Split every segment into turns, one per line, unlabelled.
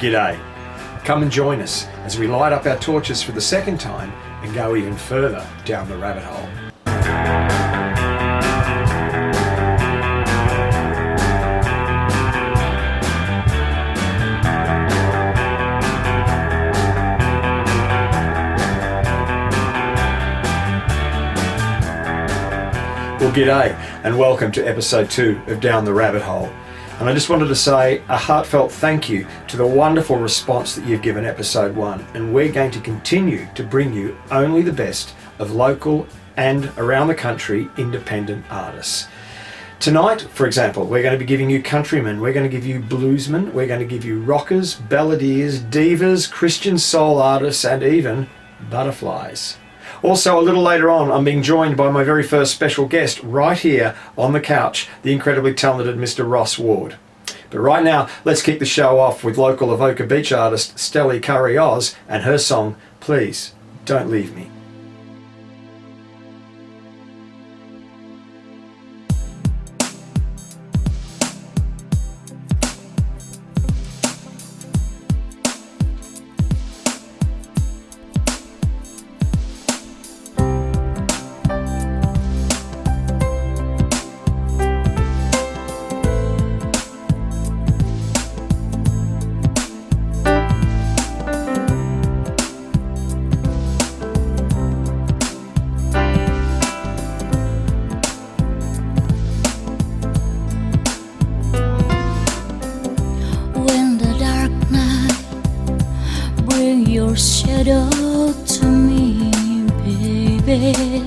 G'day. Come and join us as we light up our torches for the second time and go even further down the rabbit hole. Well, g'day and welcome to episode 2 of Down the Rabbit Hole. And I just wanted to say a heartfelt thank you to the wonderful response that you've given episode 1. And we're going to continue to bring you only the best of local and around the country independent artists. Tonight, for example, we're going to be giving you countrymen, we're going to give you bluesmen, we're going to give you rockers, balladeers, divas, Christian soul artists, and even butterflies. Also, a little later on, I'm being joined by my very first special guest right here on the couch, the incredibly talented Mr. Ross Ward. But right now, let's kick the show off with local Avoca Beach artist Stelly Curry-Oz and her song, Please Don't Leave Me.
Your shadow to me, baby.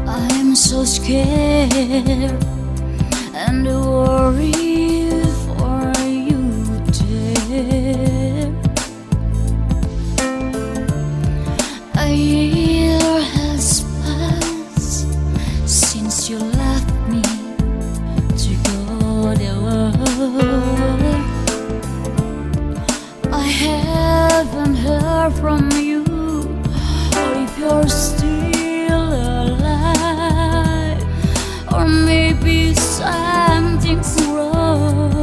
I'm so scared and worried for you, dear. A year has passed since you left me to go the world. I haven't heard from you, or if you're still alive, or maybe something's wrong.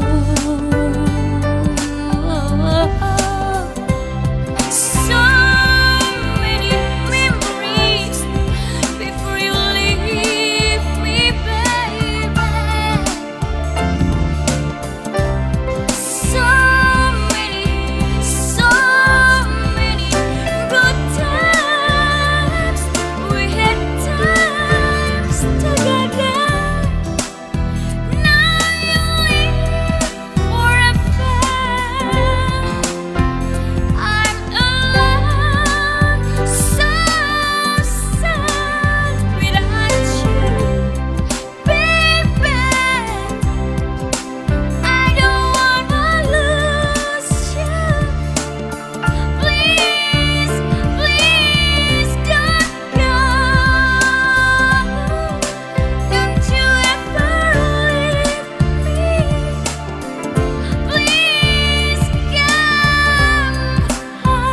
So many memories before you leave me, baby. So many good times. We had times together. Now you leave for a fair. I'm alone, so sad without you, baby. I don't wanna lose you. Please, please don't go. Don't you ever leave me. Please come home.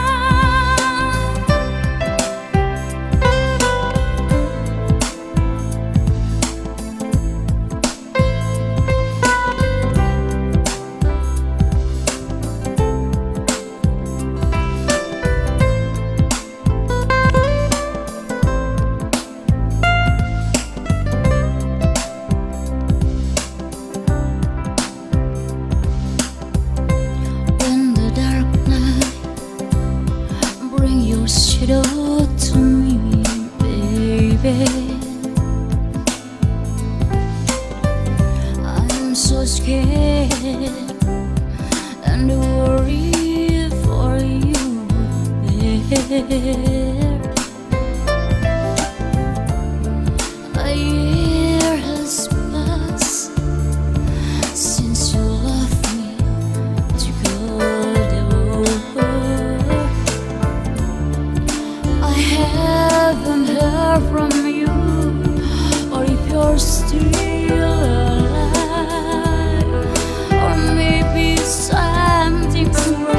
When the dark night bring your shadow to me, baby. I'm so scared and worried for you, baby. A year has passed since you left me to go the world. I haven't heard from you, or if you're still alive, or maybe something's wrong.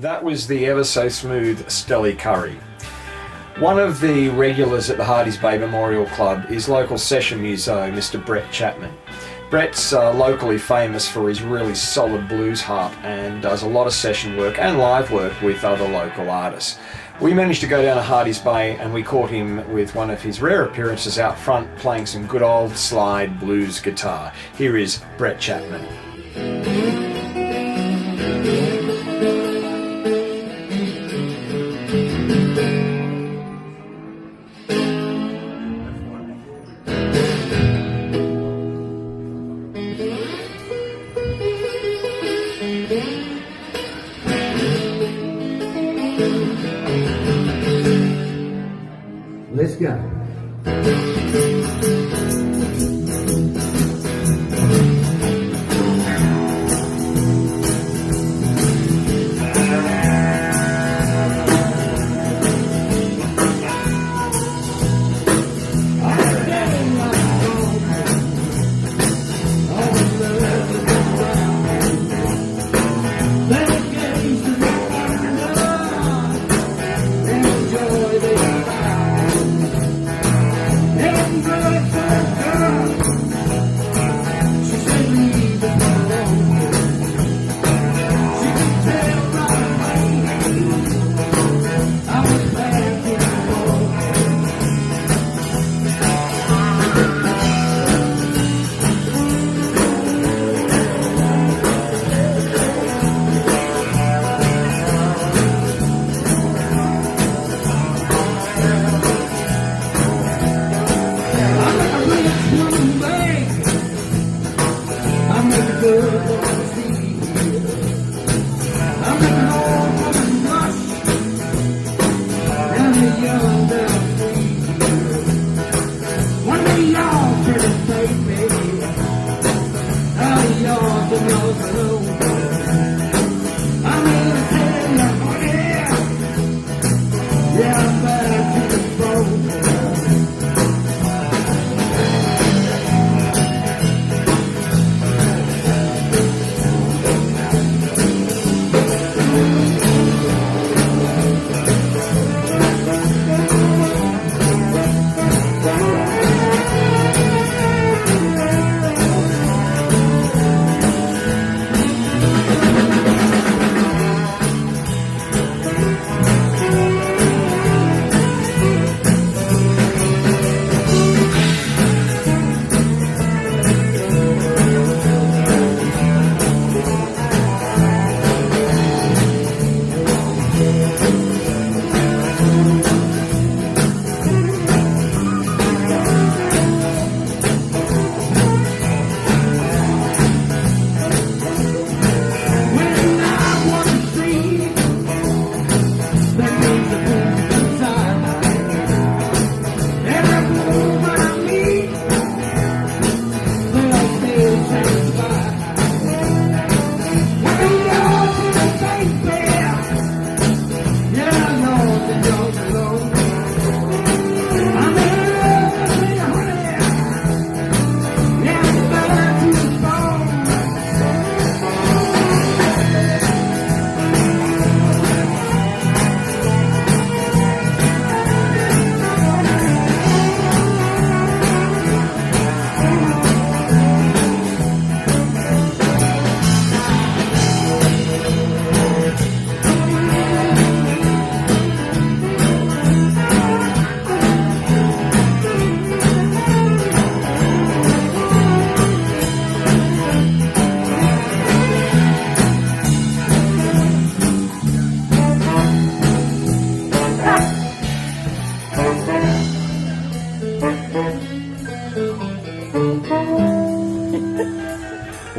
That was the ever so smooth Stelly Curry. One of the regulars at the Hardy's Bay Memorial Club is local session muso Mr. Brett Chapman. Brett's locally famous for his really solid blues harp and does a lot of session work and live work with other local artists. We managed to go down to Hardy's Bay and we caught him with one of his rare appearances out front playing some good old slide blues guitar. Here is Brett Chapman.
Let's go.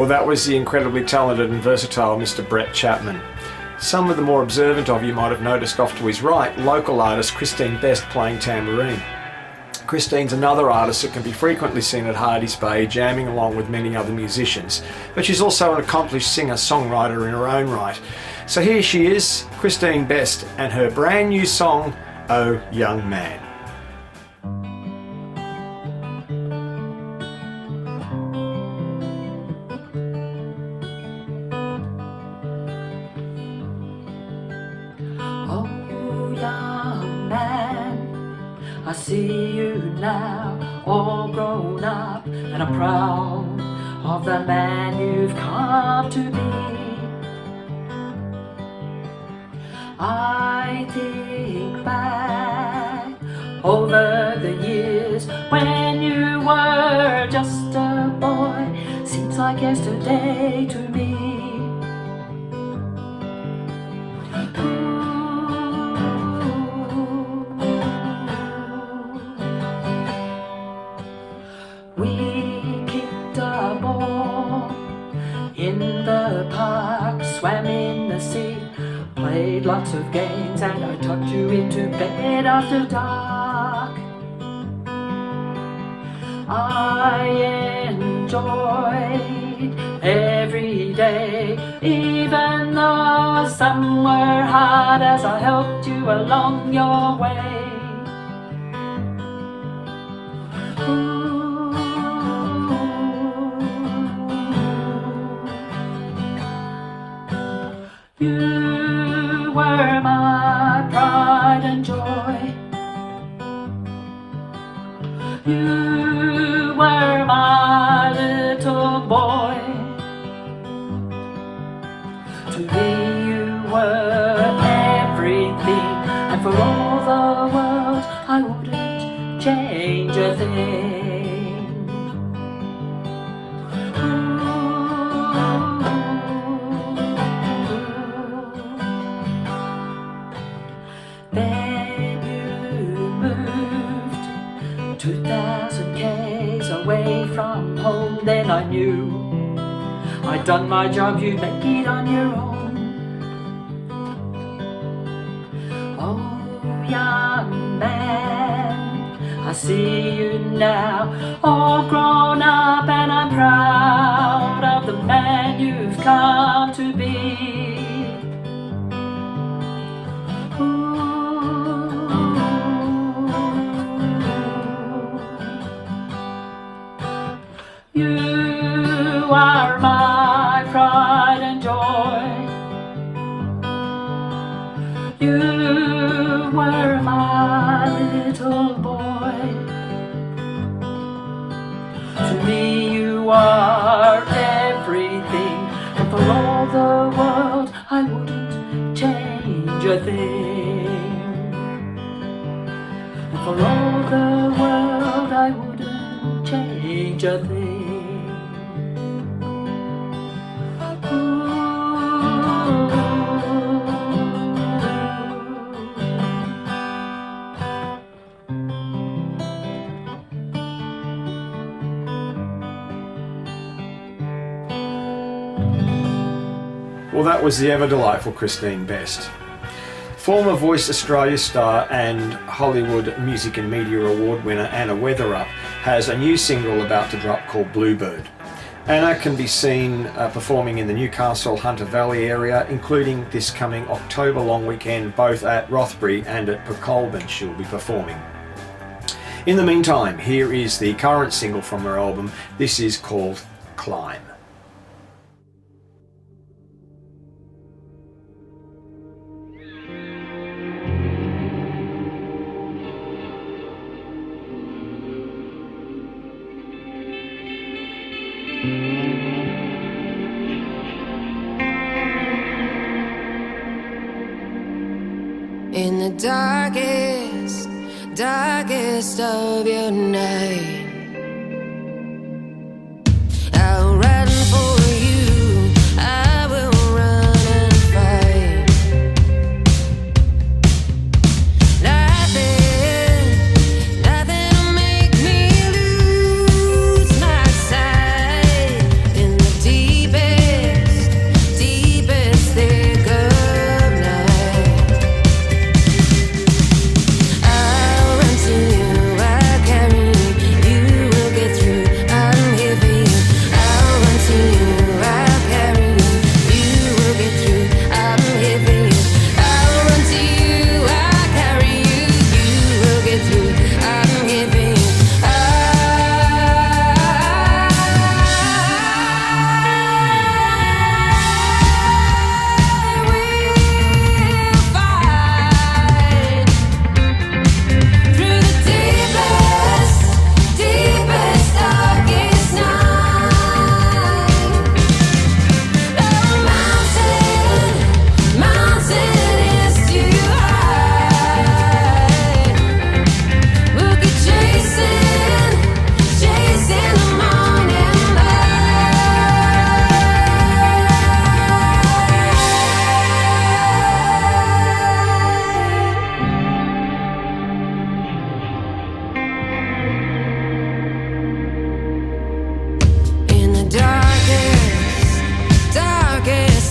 Well, that was the incredibly talented and versatile Mr. Brett Chapman. Some of the more observant of you might have noticed off to his right, local artist Christine Best playing tambourine. Christine's another artist that can be frequently seen at Hardy's Bay jamming along with many other musicians, but she's also an accomplished singer-songwriter in her own right. So here she is, Christine Best, and her brand new song, Oh Young Man.
see you now, all grown up, and I'm proud of the man you've come to be. I think back over the years when you were just a boy. Seems like yesterday to me. We kicked a ball in the park, swam in the sea, played lots of games, and I tucked you into bed after dark. I enjoyed every day, even though some were hard, as I helped you along your way. You were my pride and joy. You were my little boy. To me you were everything, and for all the world I wouldn't change a thing. Then you moved 2,000 k's away from home. Then I knew I'd done my job, you'd make it on your own. Oh, young man, I see you now, all grown up, and I'm proud of the man you've come to be. You are my pride and joy. You were my little boy. To me you are everything, and for all the world I wouldn't change a thing. And for all the world I wouldn't change a thing.
Well, that was the ever delightful Christine Best. Former Voice Australia star and Hollywood Music and Media Award winner Anna Weatherup has a new single about to drop called Bluebird. Anna can be seen performing in the Newcastle Hunter Valley area, including this coming October long weekend, both at Rothbury and at Pecolbin she'll be performing. In the meantime, here is the current single from her album. This is called Climb.
In the darkest, darkest of your night, I'll run for you, I will run and fight. Nothing will make me lose my sight. In the deepest, deepest thick of night, I'll run to you, I'll carry you.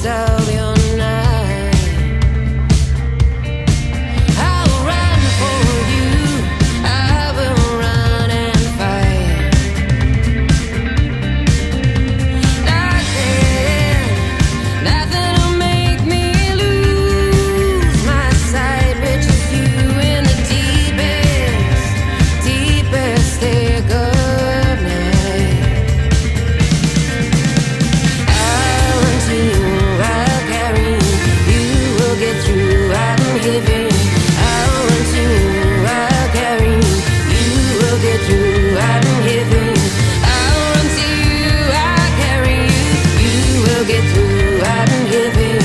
rest of your night. I'll run for you, I will run and fight. Nothing will make me lose my sight, which is you in the deepest thick of night. I'll run to you, I'll carry you, you will get through, I'm giving. I'll run to you, I'll carry you, you will get through, I'm giving. I'll run to you, I'll carry you, you will get through, I'm giving.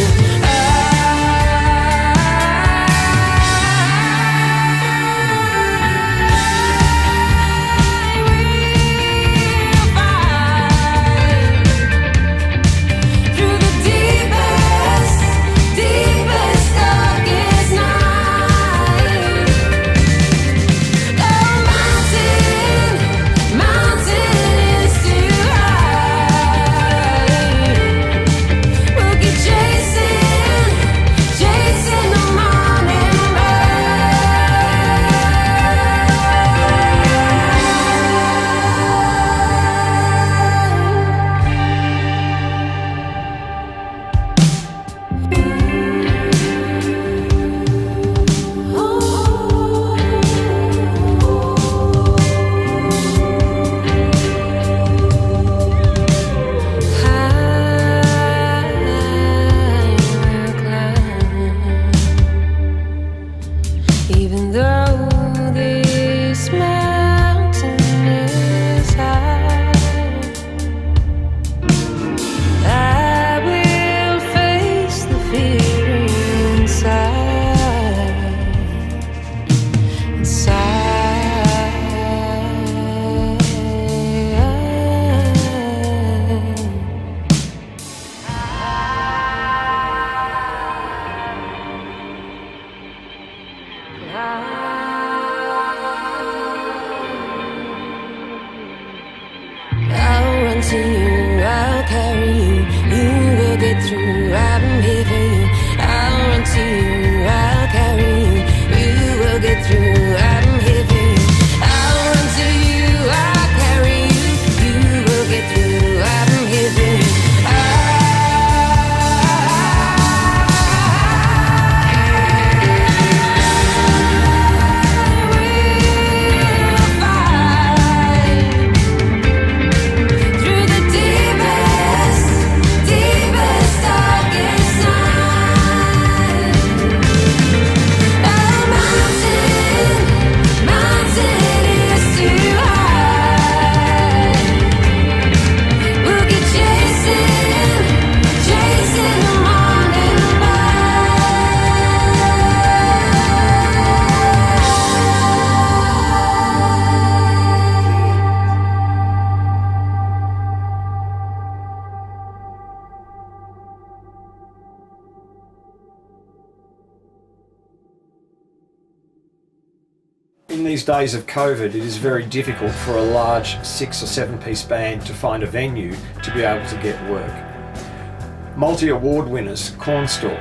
Through the deepest, darkest night. Oh, mountain is too high. We'll keep chasing the morning even though this mountain is high, I will face the fear I'll run to you, I'll carry you, you will get through, I'm giving you. I'll run to you, I'll carry you, you will get through, I'm giving you. I'll run to you, I'll carry you, you will get through, I'm giving you. Through the deepest, darkest night. Oh, mountain is too high. We'll keep chasing the morning
In these days of COVID, it is very difficult for a large 6 or 7 piece band to find a venue to be able to get work. Multi-award winners Cornstalk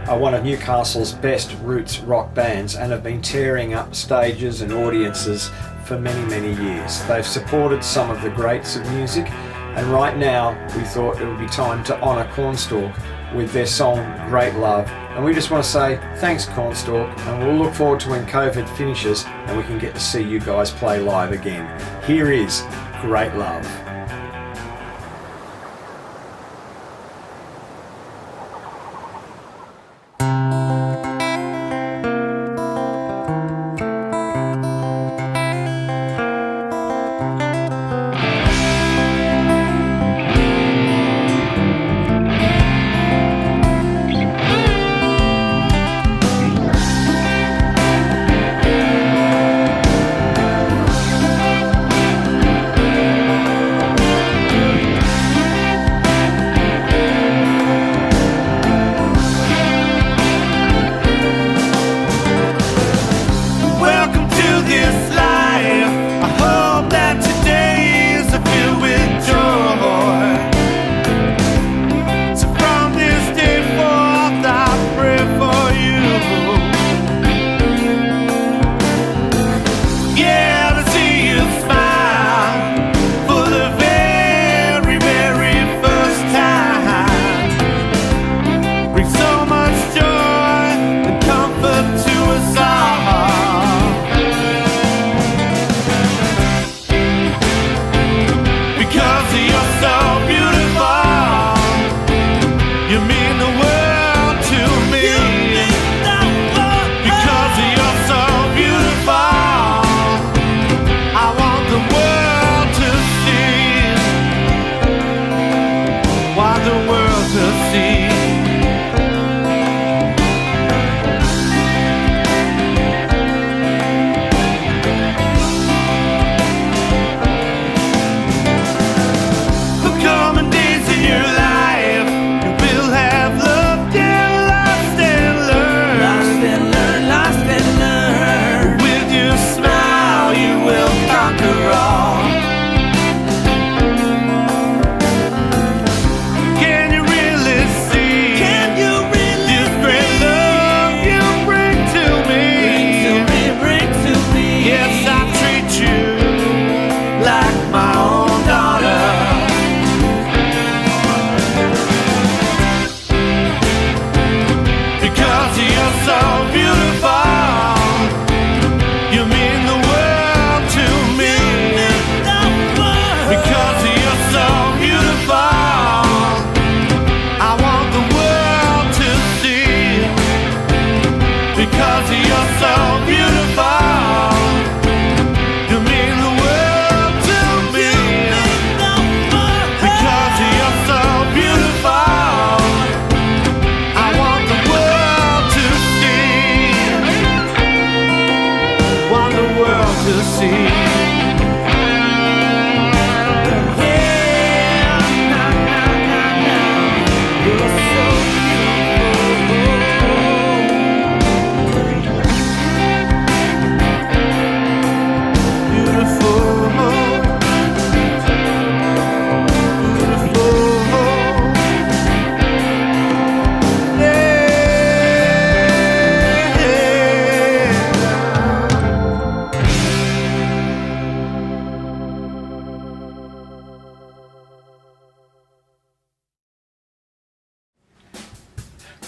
are one of Newcastle's best roots rock bands and have been tearing up stages and audiences for many, many years. They've supported some of the greats of music, and right now we thought it would be time to honour Cornstalk with their song Great Love. And we just want to say thanks, Cornstalk, and we'll look forward to when COVID finishes and we can get to see you guys play live again. Here is Great Love.
I'll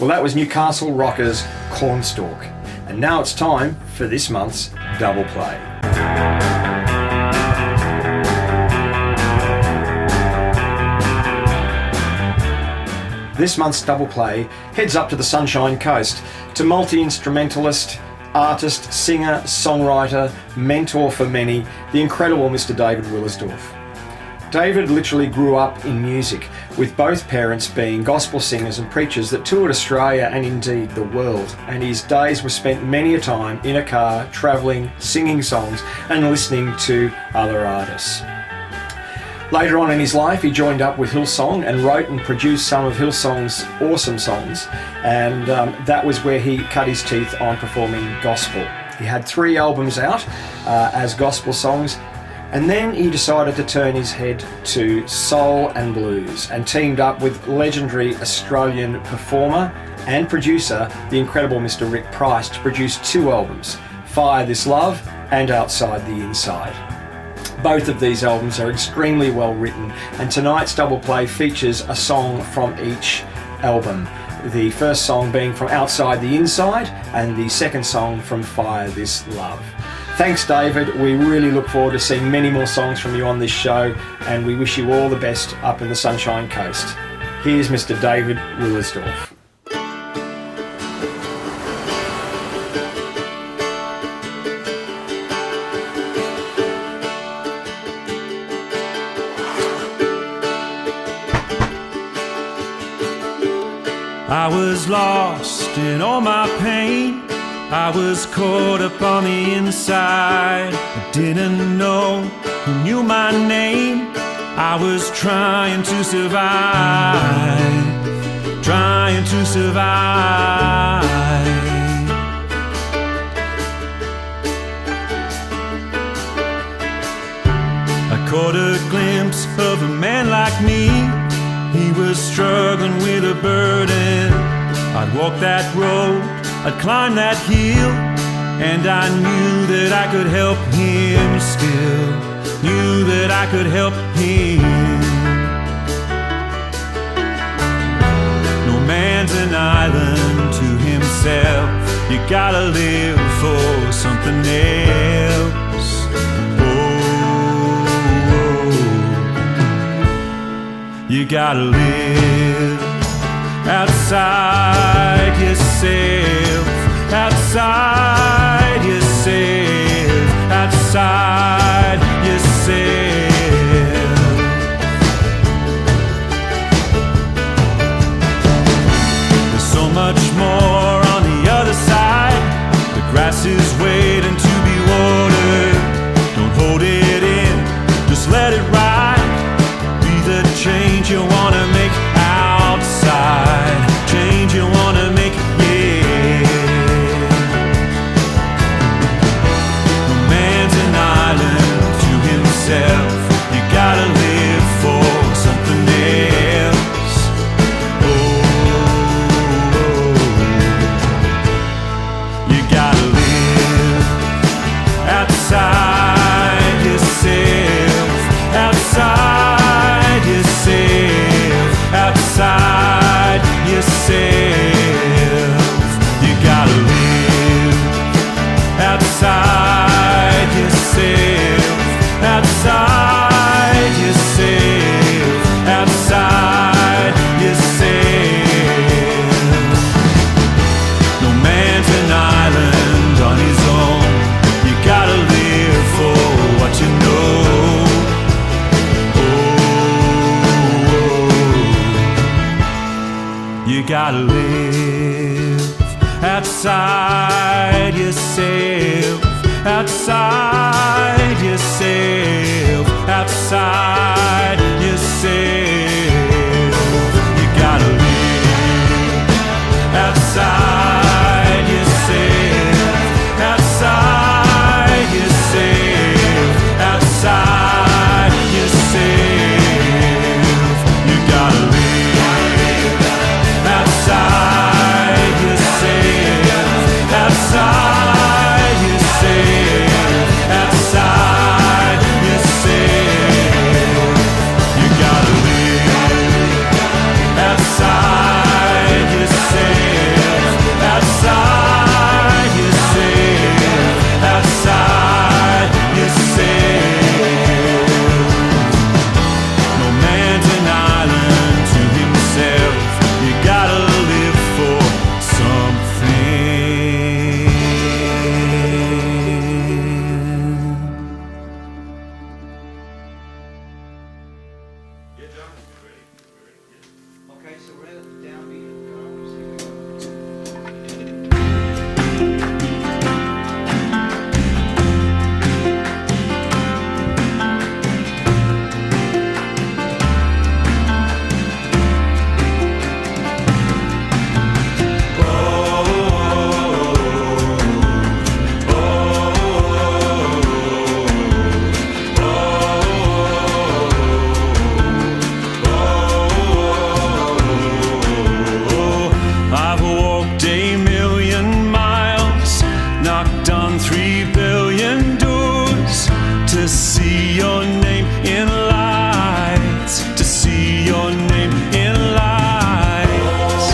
Well, that was Newcastle rockers Cornstalk. And now it's time for this month's Double Play. This month's Double Play heads up to the Sunshine Coast to multi-instrumentalist, artist, singer, songwriter, mentor for many, the incredible Mr. David Willersdorf. David literally grew up in music, with both parents being gospel singers and preachers that toured Australia and indeed the world, and his days were spent many a time in a car, travelling, singing songs and listening to other artists. Later on in his life, he joined up with Hillsong and wrote and produced some of Hillsong's awesome songs, and that was where he cut his teeth on performing gospel. He had 3 albums out as gospel songs, and then he decided to turn his head to soul and blues and teamed up with legendary Australian performer and producer, the incredible Mr. Rick Price, to produce 2 albums, Fire This Love and Outside the Inside. Both of these albums are extremely well written, and tonight's Double Play features a song from each album. The first song being from Outside the Inside and the second song from Fire This Love. Thanks, David. We really look forward to seeing many more songs from you on this show, and we wish you all the best up in the Sunshine Coast. Here's Mr. David Willersdorf.
I was lost in all my pain. I was caught up on the inside. I didn't know who knew my name. I was trying to survive, trying to survive. I caught a glimpse of a man like me. He was struggling with a burden. I'd walk that road, I'd climb that hill, and I knew that I could help him still, knew that I could help him. No man's an island to himself. You gotta live for something else. You gotta live outside yourself, outside yourself, outside yourself. There's so much more on the other side. The grass is waiting to be watered. Don't hold it in, just let it ride. The change you wanna make outside, change you wanna make, yeah. No man's an island to himself. You gotta live for something else. You gotta live outside yourself, outside yourself, outside yourself. You gotta live outside yourself, outside yourself, outside yourself. No man's an island on his own. You gotta live for what you know. You gotta live outside yourself, outside yourself, outside yourself. You gotta live outside yourself, outside yourself, outside yourself. You gotta live outside yourself, outside yourself, outside yourself. You gotta live a million miles, knocked on 3 billion doors to see your name in lights, to see your name in lights.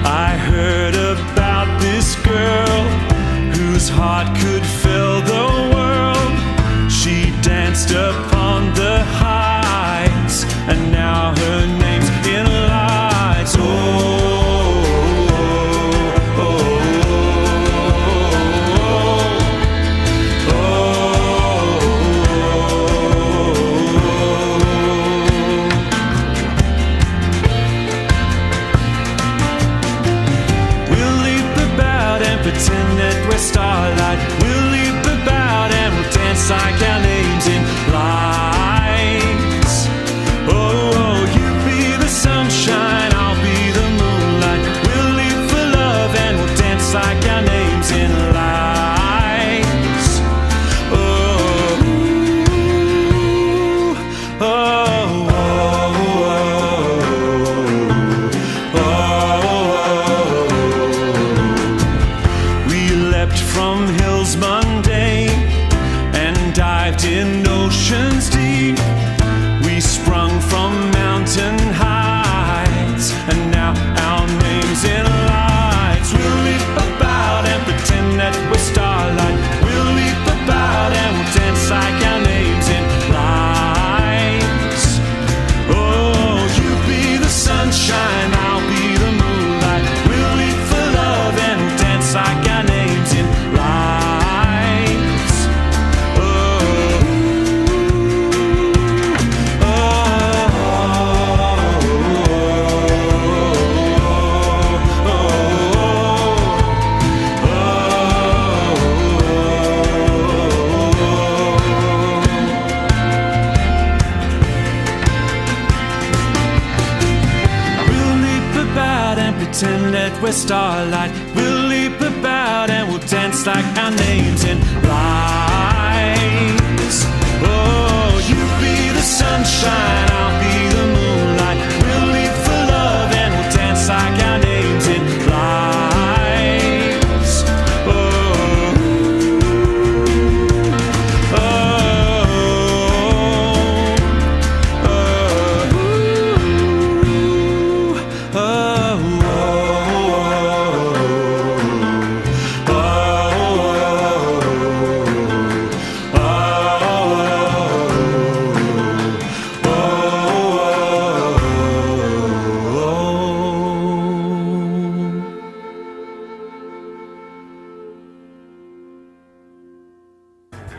I heard about this girl whose heart could fill the world. She danced upon the heights, and now her name's in lights. We'll leap about and pretend that we're starlight. We'll leap about and we'll dance like our names in lights. Oh, you be the sunshine, I'll be the moonlight. We'll leap for love and we'll dance like our names in lights. Oh, oh, oh, oh, oh. We leapt from hills mundane and dived in oceans deep. We sprung from mountain heights, and now our name's in lights. We'll leap about and pretend that we're starlight. We'll leap about and we'll dance like our names in lights. Oh, you be the sunshine, I'll be the moonlight. We'll leap for love and we'll dance like our names in lights. Oh, oh, we'll leap about and pretend that we're starlight. We'll leap about and we'll dance like our names in lights. Oh, you be the sunshine, I'll be the moonlight. We'll leap for love and we'll dance like our names in lights. Oh, oh, oh,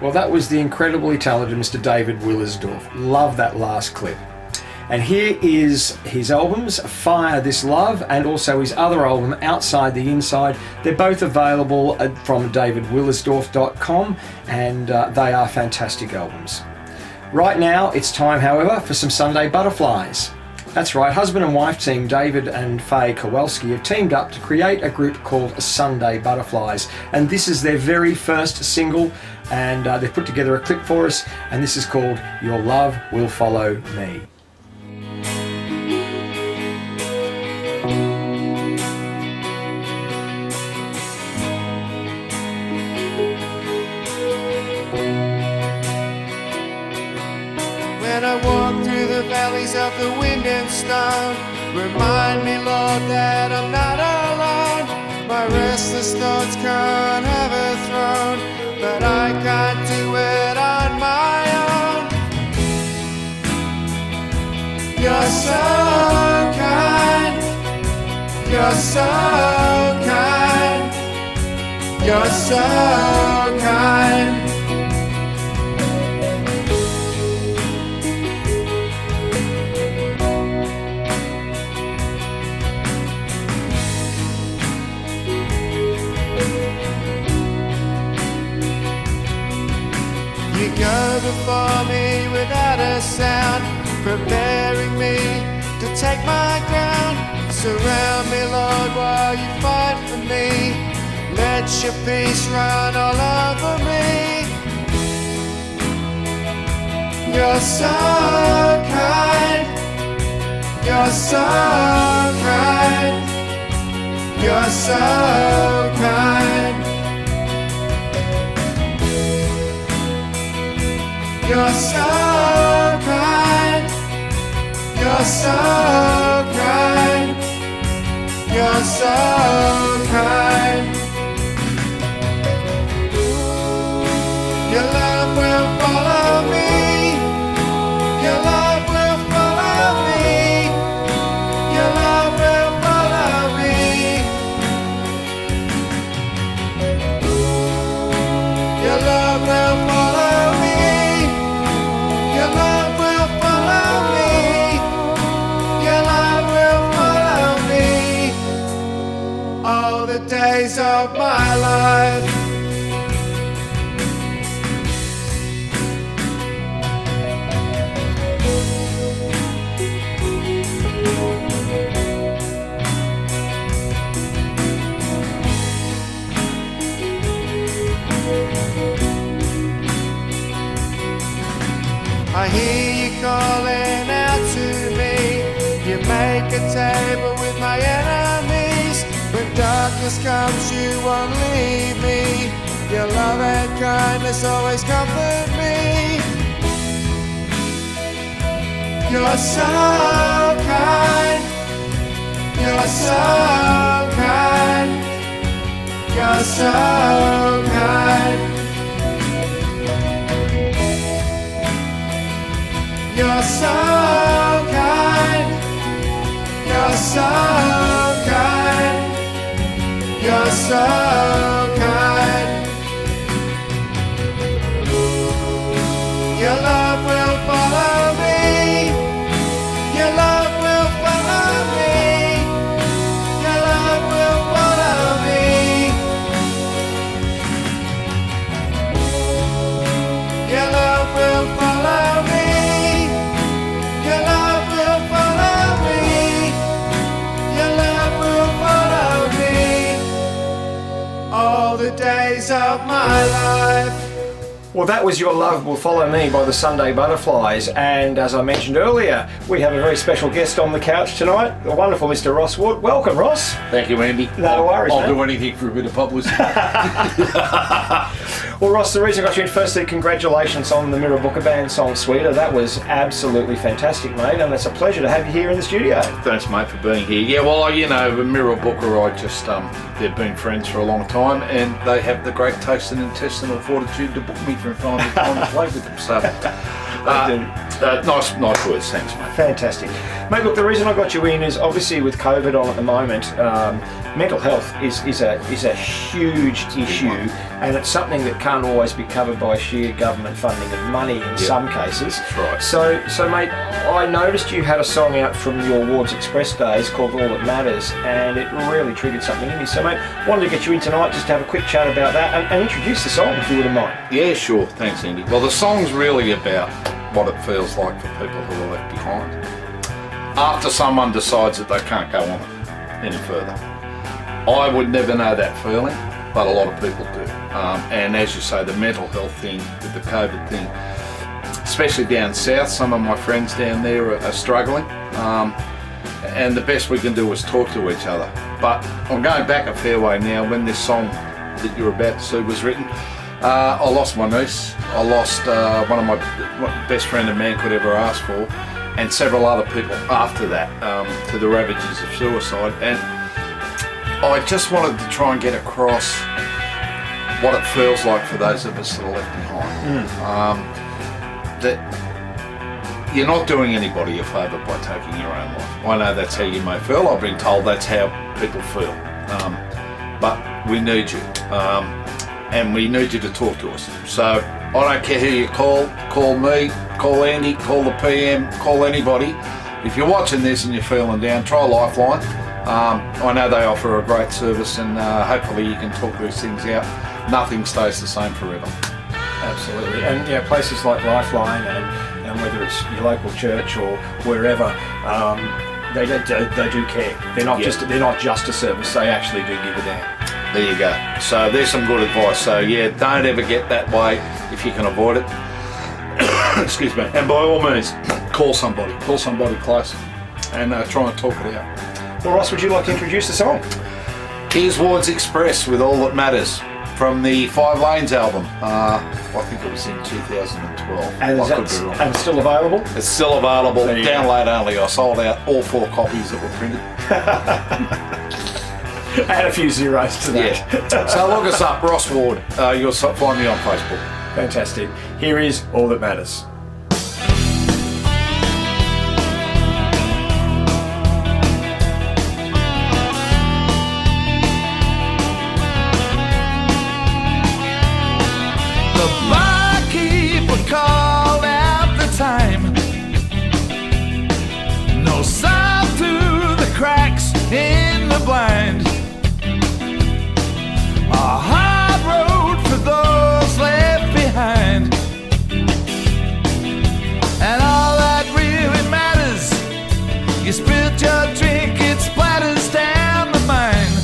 Well, that was the incredibly talented Mr. David Willersdorf. Love that last clip. And here is his albums, Fire This Love, and also his other album, Outside the Inside. They're both available from davidwillersdorf.com, and they are fantastic albums. Right now, it's time, however, for some Sunday Butterflies. That's right, husband and wife team David and Faye Kowalski have teamed up to create a group called Sunday Butterflies, and this is their very first single, and they've put together a clip for us, and this is called Your Love Will Follow Me.
When I walk through the valleys of the wind and stone, remind me, Lord, that I'm not alone. My restless thoughts can't have a throne, but I can't do it on my own. You're so kind, you're so kind, you're so kind. You go before me without a sound, preparing me to take my ground. Surround me, Lord, while you fight for me. Let your peace run all over me. You're so kind. You're so kind. You're so kind. You're so kind. You're so kind. You're so kind. Your love will follow me. Your love will follow me. Your love will follow me. Your love will follow me. Your love will follow me. Your love will follow me all the days of my life. I hear you calling out to me. You make a table with my enemies. When darkness comes, you won't leave me. Your love and kindness always comfort me. You're so kind. You're so kind. You're so kind. You're so kind. You're so kind. You're so kind. Your love will follow me. Your love will follow me. Your love will follow me. Your love will follow me. Your love will follow me. Your love will follow me all the days of my life.
Well, that was Your Love Will Follow Me by the Sunday Butterflies, and as I mentioned earlier, we have a very special guest on the couch tonight, the wonderful Mr. Ross Wood. Welcome, Ross.
Thank you, Andy.
No worries,
I'll
mate.
do anything for a bit of publicity.
Well, Ross, the reason I got you in, firstly, congratulations on the Mirror Booker Band song Sweeter. That was absolutely fantastic, mate, and it's a pleasure to have you here in the studio.
Thanks, mate, for being here. Yeah, well, you know, the Mirror Booker, they've been friends for a long time, and they have the great taste and intestinal fortitude to book me from time to time to play with them. So, nice words, thanks, mate.
Fantastic. Mate, look, the reason I got you in is obviously with COVID on at the moment, mental health is a huge issue, and it's something that can't always be covered by sheer government funding and money in some cases.
That's right.
So mate, I noticed you had a song out from your Wards Express days called All That Matters, and it really triggered something in me. So mate, wanted to get you in tonight just to have a quick chat about that and introduce the song if you wouldn't mind.
Yeah, sure. Thanks, Andy. Well, the song's really about what it feels like for people who are left behind after someone decides that they can't go on any further. I would never know that feeling, but a lot of people do. And as you say, the mental health thing with the COVID thing, especially down south, some of my friends down there are struggling. And the best we can do is talk to each other. But I'm going back a fair way now. When this song that you're about to see was written, I lost my niece. I lost one of my best friend a man could ever ask for, and several other people after that to the ravages of suicide. And I just wanted to try and get across what it feels like for those of us that are left behind. That you're not doing anybody a favour by taking your own life. I know that's how you may feel. I've been told that's how people feel. But we need you. And we need you to talk to us. So I don't care who you call me, call Andy, call the PM, call anybody. If you're watching this and you're feeling down, try Lifeline. I know they offer a great service, and hopefully you can talk these things out. Nothing stays the same forever.
Absolutely, and yeah, places like Lifeline and whether it's your local church or wherever, they do care. They're not just a service. They actually do give a damn.
There you go. So there's some good advice. So yeah, don't ever get that way if you can avoid it. Excuse me. And by all means, call somebody close. and try and talk it out.
Well, Ross, would you like to introduce the song?
Here's Wards Express with All That Matters from the 5 Lanes album. I think it was in 2012.
And
I could be wrong.
and still available?
It's still available,
There you go.
download only. I sold out all 4 copies that were printed.
Add a few zeros to that.
Yeah. So look us up, Ross Ward. You'll find me on Facebook.
Fantastic. Here is All That Matters.
The barkeeper called out the time. No sound through the cracks in the blind. A hard road for those left behind. And all that really matters, you spilled your drink, it splatters down the mine.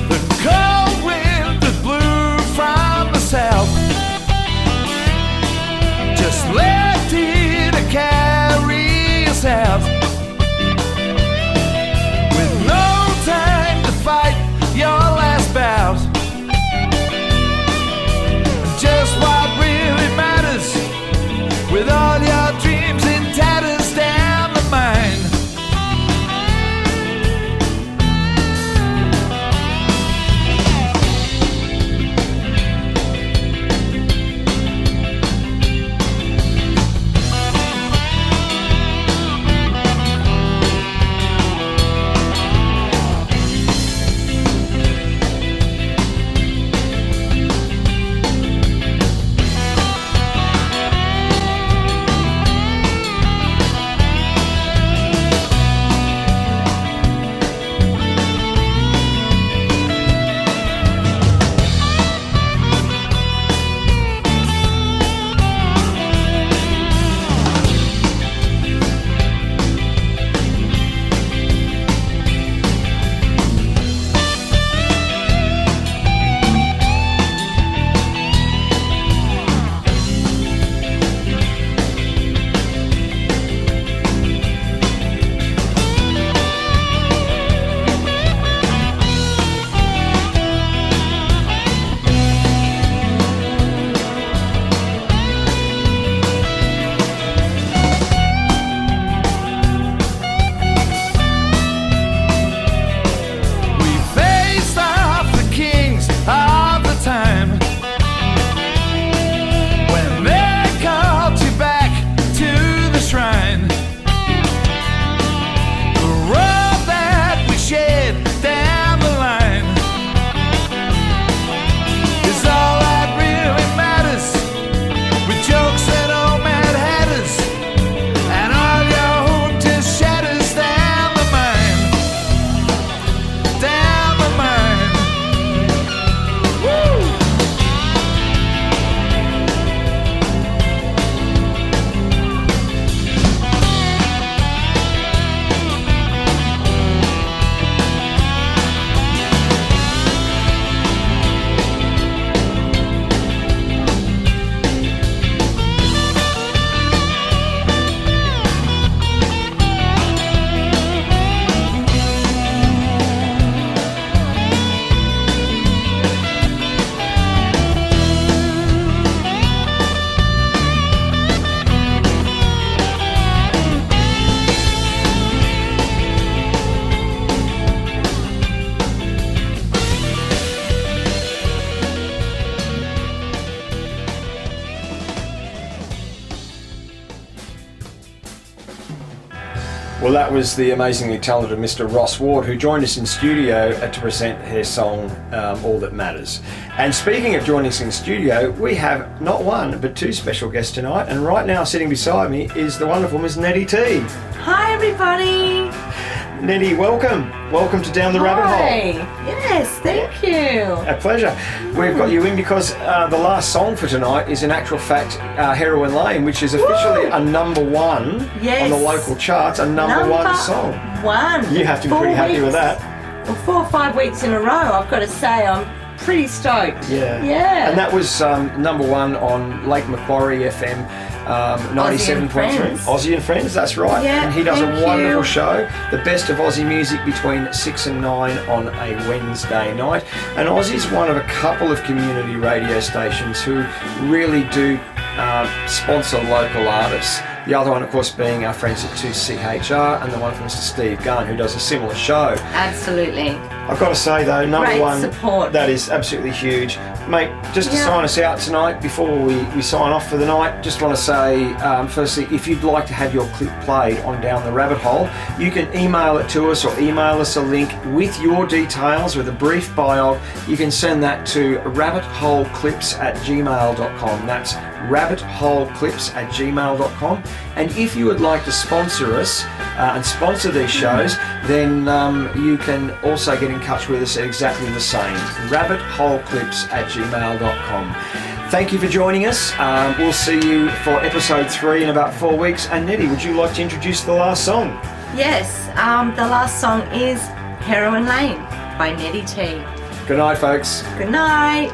The cold wind that blew from the south just left here to carry us out. With no time to fight your last bout. Just what really matters, with all your dreams in tatters down the mine. We faced off the kings of the time. When they called you back to the shrine. The road that we shared down the line is all that really matters. With jokes and old mad hatters, and all your hope just shatters down the mine. Down the mine. Woo!
Well, that was the amazingly talented Mr. Ross Ward, who joined us in studio to present his song All That Matters. And speaking of joining us in studio, we have not one but 2 special guests tonight, and right now sitting beside me is the wonderful Miss Nettie T.
Hi everybody!
Nettie, welcome. Welcome to Down the Rabbit Hole.
Hi! Yes, thank you.
A pleasure. We've got you in because the last song for tonight is in actual fact Heroin Lane, which is officially a number 1
Yes.
on the local charts, a number 1 song.
1.
You have to be pretty happy with that.
Well, 4 or 5 weeks in a row, I've got to say I'm pretty stoked.
Yeah.
Yeah.
And that was number one on Lake Macquarie FM, 97.3.
Friends.
Aussie and Friends, that's right.
Yeah,
And he does a
thank
wonderful
you.
show, the best of Aussie music between 6 and 9 on a Wednesday night. And Aussie's one of a couple of community radio stations who really do sponsor local artists. The other one, of course, being our friends at 2CHR, and the one from Mr. Steve Gunn, who does a similar show.
Absolutely.
I've got to say, though, number
Great
one,
support.
that is absolutely huge. Mate, just to
Yeah.
sign us out tonight, before we sign off for the night, just want to say, firstly, if you'd like to have your clip played on Down the Rabbit Hole, you can email it to us or email us a link with your details, with a brief bio. You can send that to rabbitholeclips@gmail.com. That's rabbitholeclips@gmail.com. And if you would like to sponsor us and sponsor these shows, then you can also get in touch with us at exactly the same, rabbitholeclips@gmail.com. Thank you for joining us. We'll see you for episode 3 in about 4 weeks. And Nettie, would you like to introduce the last song?
Yes, the last song is Heroin Lane by Nettie T.
Good night, folks.
Good night.